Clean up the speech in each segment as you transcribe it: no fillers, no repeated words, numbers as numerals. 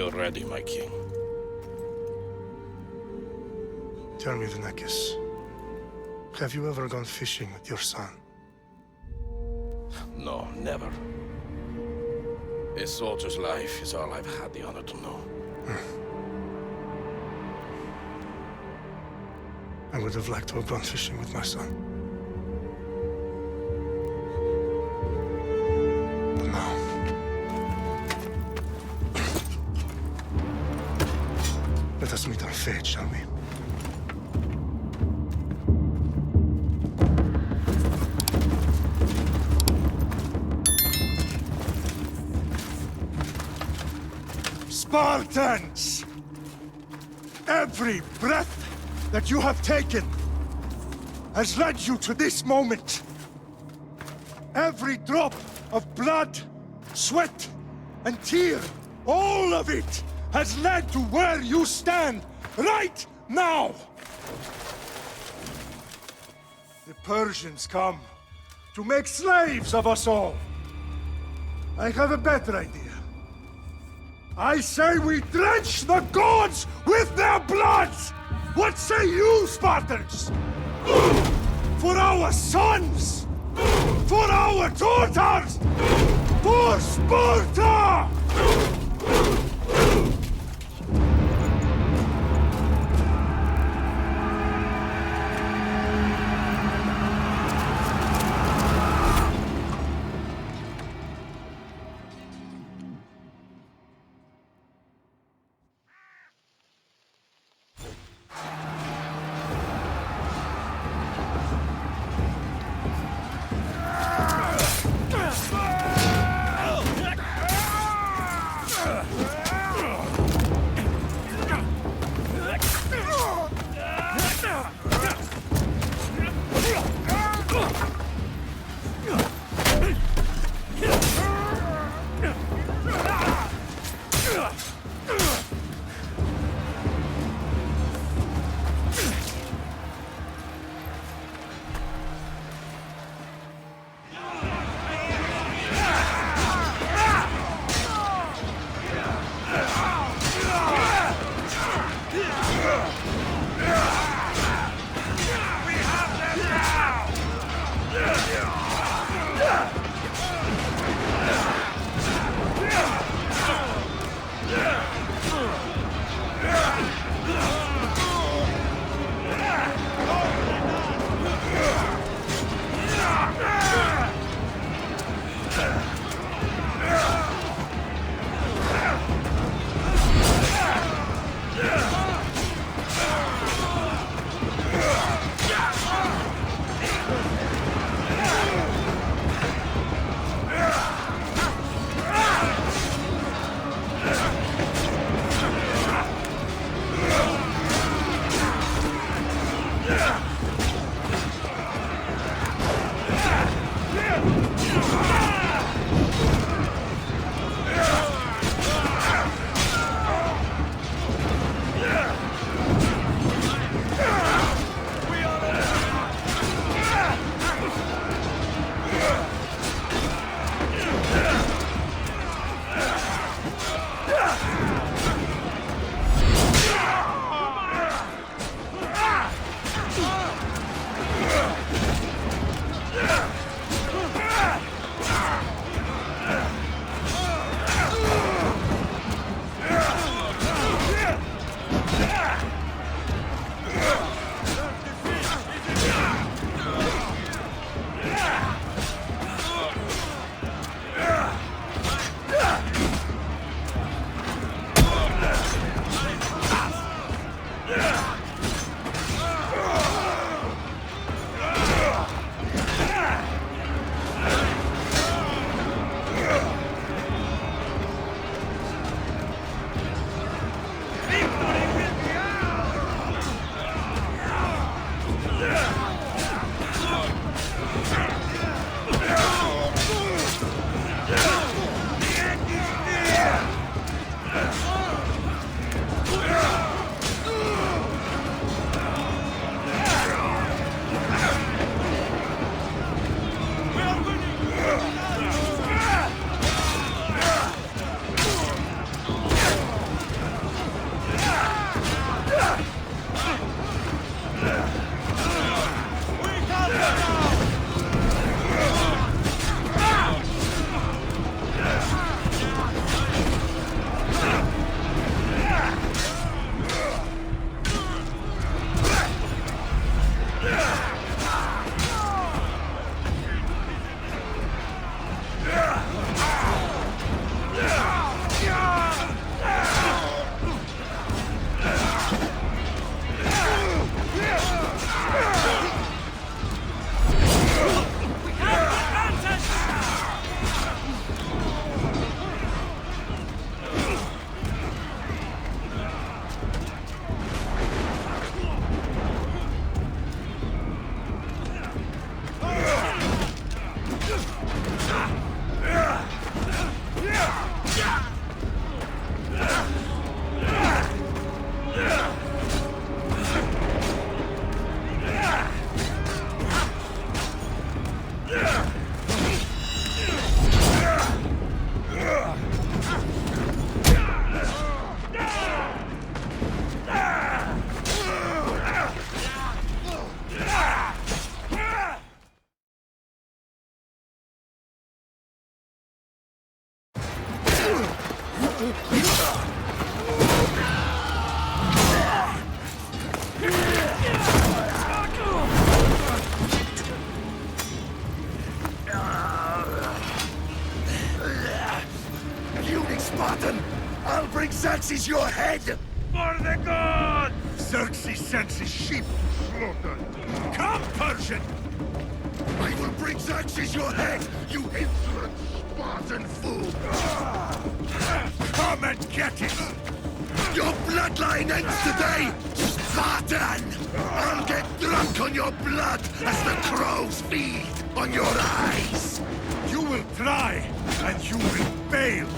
We are ready, my king. Tell me, Vinekis, have you ever gone fishing with your son? No, never. A soldier's life is all I've had the honor to know. I would have liked to have gone fishing with my son. But now... Let us meet our fate, shall we? Spartans! Every breath that you have taken has led you to this moment. Every drop of blood, sweat, and tear, all of it has led to where you stand right now. The Persians come to make slaves of us all. I have a better idea. I say we drench the gods with their bloods! What say you, Spartans? For our sons! For our daughters! For Sparta! head! For the gods! Xerxes sends his sheep slaughtered. Come, Persian! I will bring Xerxes your head, you insolent Spartan fool! Come and get it! Your bloodline ends today, Spartan! I'll get drunk on your blood as the crows feed on your eyes! You will try, and you will fail!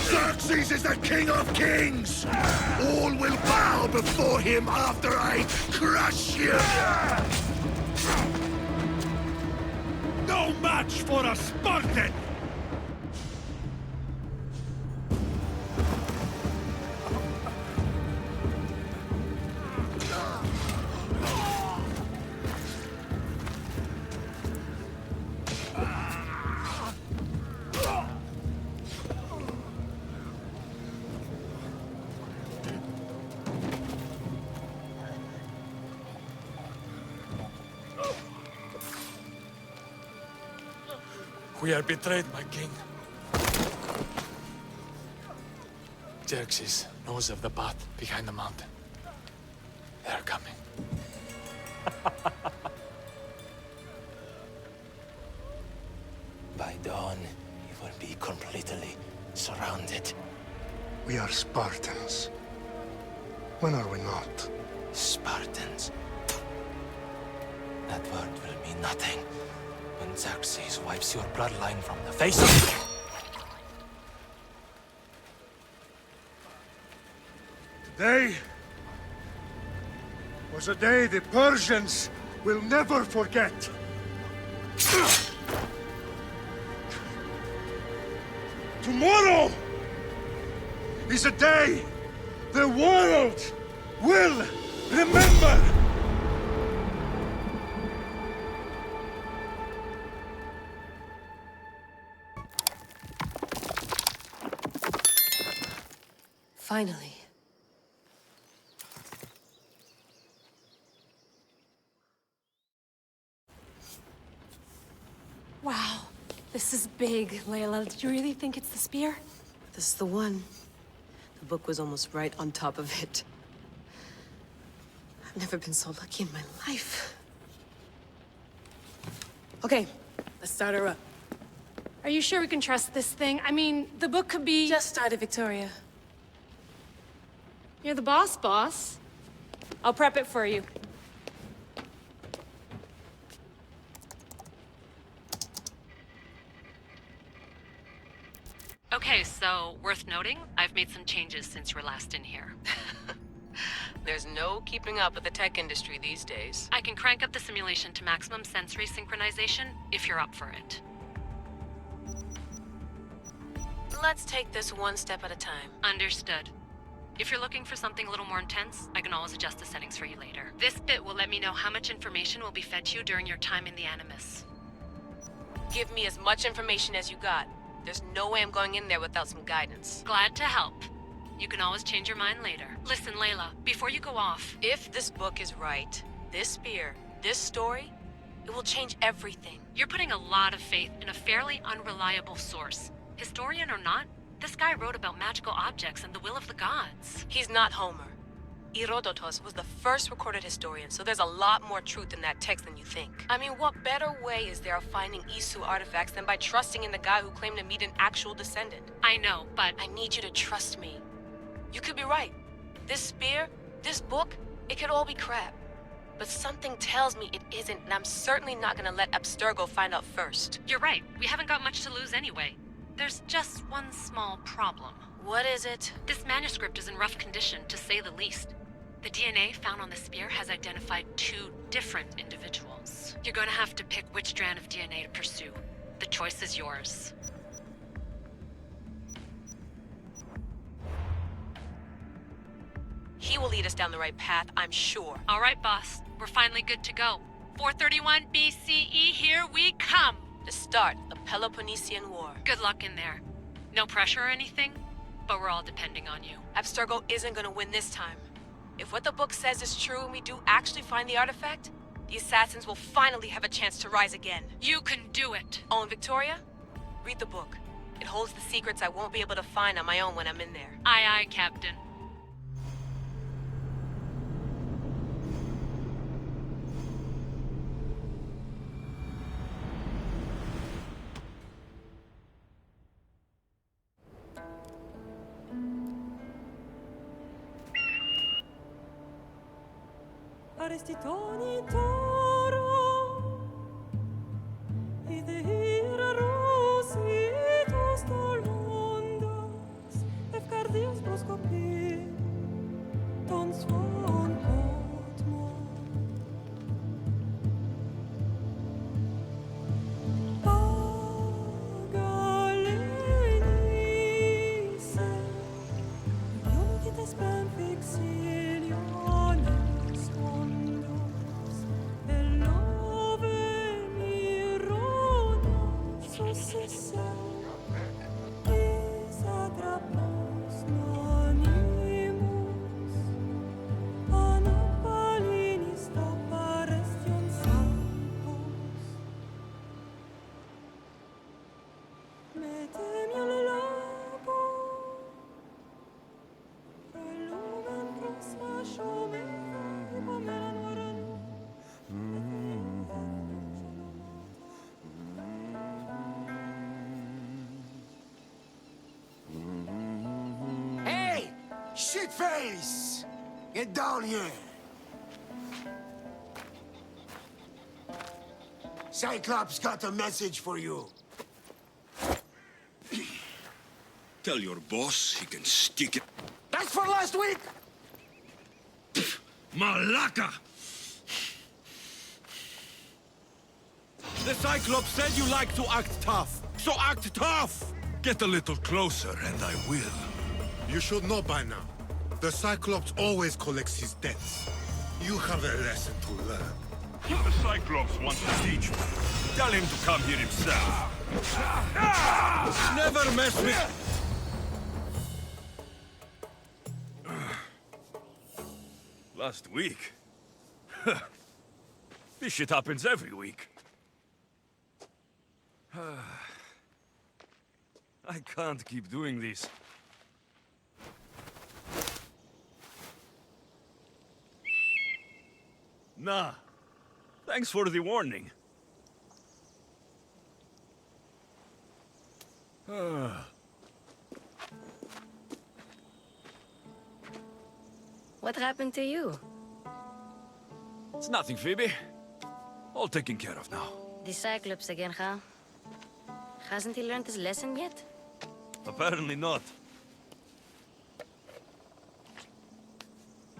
Xerxes is the king of kings! All will bow before him after I crush you! No match for a Spartan! We are betrayed, my king. Xerxes knows of the path behind the mountain. They are coming. By dawn, you will be completely surrounded. We are Spartans. When are we not? Spartans. That word will mean nothing when Xerxes wipes your bloodline from the face of... Today was a day the Persians will never forget. Tomorrow is a day the world will remember. Finally. Wow, this is big, Layla. Did you really think it's the spear? This is the one. The book was almost right on top of it. I've never been so lucky in my life. Okay, let's start her up. Are you sure we can trust this thing? I mean, the book could be... Just started, Victoria. You're the boss. I'll prep it for you. Okay, so worth noting, I've made some changes since you were last in here. There's no keeping up with the tech industry these days. I can crank up the simulation to maximum sensory synchronization if you're up for it. Let's take this one step at a time. Understood. If you're looking for something a little more intense, I can always adjust the settings for you later. This bit will let me know how much information will be fed to you during your time in the Animus. Give me as much information as you got. There's no way I'm going in there without some guidance. Glad to help. You can always change your mind later. Listen, Layla, before you go off... If this book is right, this spear, this story, it will change everything. You're putting a lot of faith in a fairly unreliable source. Historian or not, this guy wrote about magical objects and the will of the gods. He's not Homer. Herodotus was the first recorded historian, so there's a lot more truth in that text than you think. I mean, what better way is there of finding Isu artifacts than by trusting in the guy who claimed to meet an actual descendant? I know, but... I need you to trust me. You could be right. This spear, this book, it could all be crap. But something tells me it isn't, and I'm certainly not gonna let Abstergo find out first. You're right. We haven't got much to lose anyway. There's just one small problem. What is it? This manuscript is in rough condition, to say the least. The DNA found on the spear has identified 2 different individuals. You're gonna have to pick which strand of DNA to pursue. The choice is yours. He will lead us down the right path, I'm sure. All right, boss. We're finally good to go. 431 BCE, here we come! The start of Peloponnesian War. Good luck in there. No pressure or anything, but we're all depending on you. Abstergo isn't gonna win this time. If what the book says is true and we do actually find the artifact, the assassins will finally have a chance to rise again. You can do it! Oh, and Victoria? Read the book. It holds the secrets I won't be able to find on my own when I'm in there. Aye, aye, Captain. Hey! Shitface! Get down here! Cyclops got a message for you. Tell your boss he can stick it. That's for last week! Malaka! The Cyclops said you like to act tough, so act tough! Get a little closer and I will. You should know by now. The Cyclops always collects his debts. You have a lesson to learn. The Cyclops wants to teach me. Tell him to come here himself. Never mess with... Last week? This shit happens every week. I can't keep doing this. Nah. Thanks for the warning. What happened to you? It's nothing, Phoebe. All taken care of now. The Cyclops again, huh? Hasn't he learned his lesson yet? Apparently not.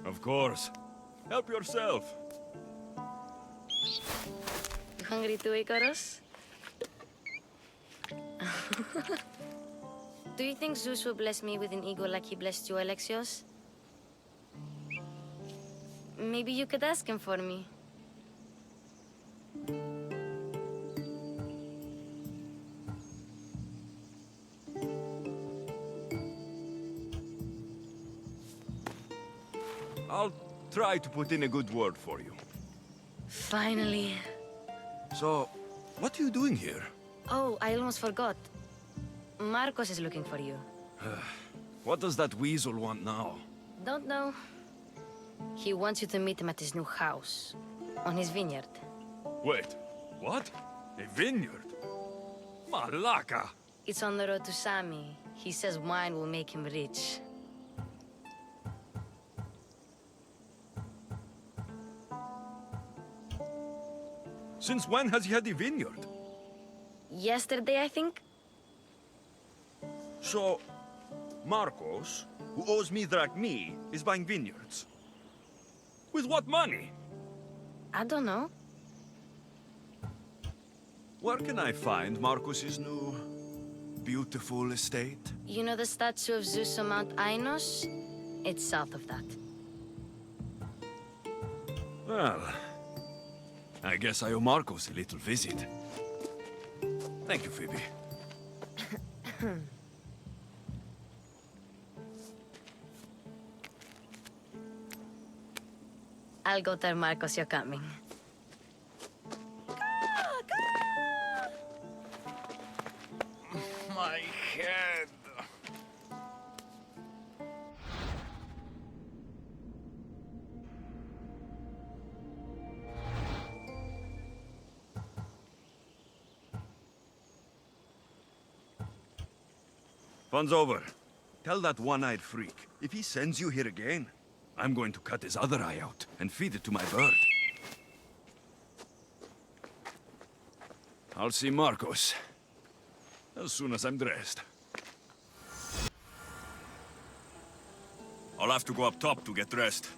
Of course. Help yourself. You hungry too, Icarus? Do you think Zeus will bless me with an ego like he blessed you, Alexios? Maybe you could ask him for me. I'll try to put in a good word for you. Finally. So, what are you doing here? Oh, I almost forgot. Marcos is looking for you. What does that weasel want now? Don't know. He wants you to meet him at his new house. On his vineyard. Wait, what? A vineyard? Malaka! It's on the road to Sami. He says wine will make him rich. Since when has he had a vineyard? Yesterday, I think? So, Marcos, who owes me drachmi, is buying vineyards. With what money? I don't know. Where can I find Marcos's new, beautiful estate? You know the statue of Zeus on Mount Ainos? It's south of that. Well, I guess I owe Marcos a little visit. Thank you, Phoebe. I'll go tell Marcos you're coming. My head. Fun's over. Tell that one-eyed freak, if he sends you here again, I'm going to cut his other eye out and feed it to my bird. I'll see Marcos as soon as I'm dressed. I'll have to go up top to get dressed.